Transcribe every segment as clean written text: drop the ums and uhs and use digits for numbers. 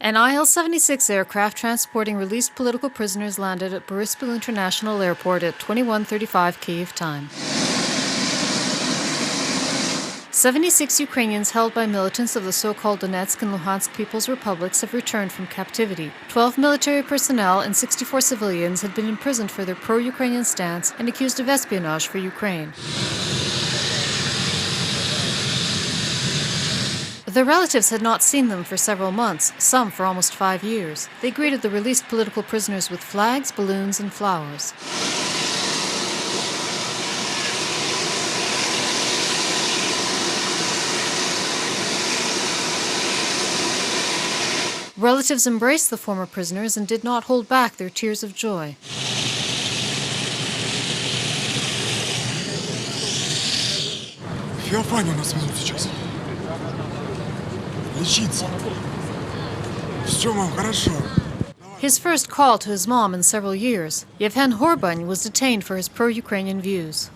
An Il-76 aircraft transporting released political prisoners landed at Boryspil International Airport at 21:35 Kyiv time. 76 Ukrainians held by militants of the so-called Donetsk and Luhansk People's Republics have returned from captivity. 12 military personnel and 64 civilians had been imprisoned for their pro-Ukrainian stance and accused of espionage for Ukraine. Their relatives had not seen them for several months, some for almost 5 years. They greeted the released political prisoners with flags, balloons, and flowers. Relatives embraced the former prisoners and did not hold back their tears of joy. Феофанию нас везут сейчас. Лечиться. Все, мам, хорошо. His first call to his mom in several years, Yevhen Horbany was detained for his pro-Ukrainian views.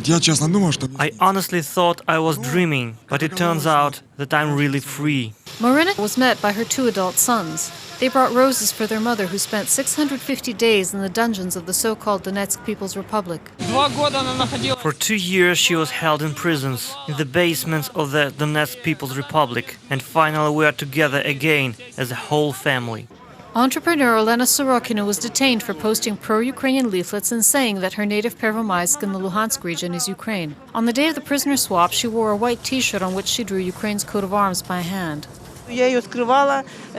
Я честно думал, что... I honestly thought I was dreaming, but it turns out that I'm really free. Marina was met by her 2 adult sons. They brought roses for their mother, who spent 650 days in the dungeons of the so-called Donetsk People's Republic. For 2 years she was held in prisons, in the basements of the Donetsk People's Republic, and finally we are together again as a whole family. Entrepreneur Olena Sorokina was detained for posting pro-Ukrainian leaflets and saying that her native Pervomaisk in the Luhansk region is Ukraine. On the day of the prisoner swap, she wore a white t-shirt on which she drew Ukraine's coat of arms by hand.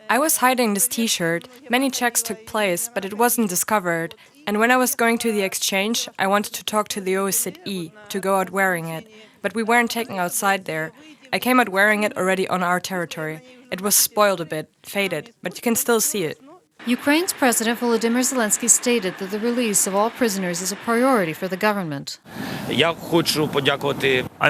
I was hiding this t-shirt. Many checks took place, but it wasn't discovered. And when I was going to the exchange, I wanted to talk to the OSZE to go out wearing it. But we weren't taken outside there. I came out wearing it already on our territory. It was spoiled a bit, faded, but you can still see it. Ukraine's President Volodymyr Zelensky stated that the release of all prisoners is a priority for the government. I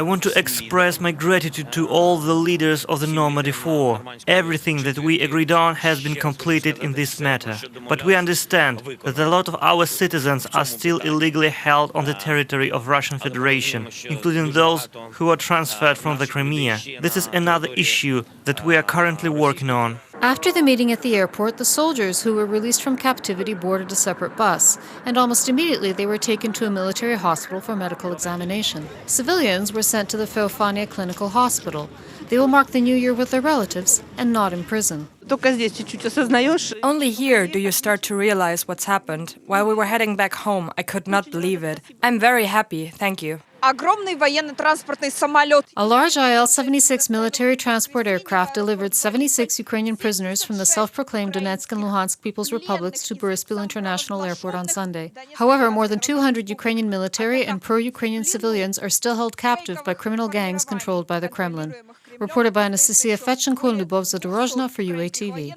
want to express my gratitude to all the leaders of the Normandy 4. Everything that we agreed on has been completed in this matter. But we understand that a lot of our citizens are still illegally held on the territory of Russian Federation, including those who are transferred from the Crimea. This is another issue that we are currently working on. After the meeting at the airport, the soldiers who were released from captivity boarded a separate bus, and almost immediately they were taken to a military hospital for medical examination. Civilians were sent to the Feofania Clinical Hospital. They will mark the new year with their relatives and not in prison. Only here do you start to realize what's happened. While we were heading back home, I could not believe it. I'm very happy, thank you. A large Il-76 military transport aircraft delivered 76 Ukrainian prisoners from the self-proclaimed Donetsk and Luhansk People's Republics to Boryspil International Airport on Sunday. However, more than 200 Ukrainian military and pro-Ukrainian civilians are still held captive by criminal gangs controlled by the Kremlin. Reported by Anastasia Fetchenko and Lyubov Zadorozhna for UATV.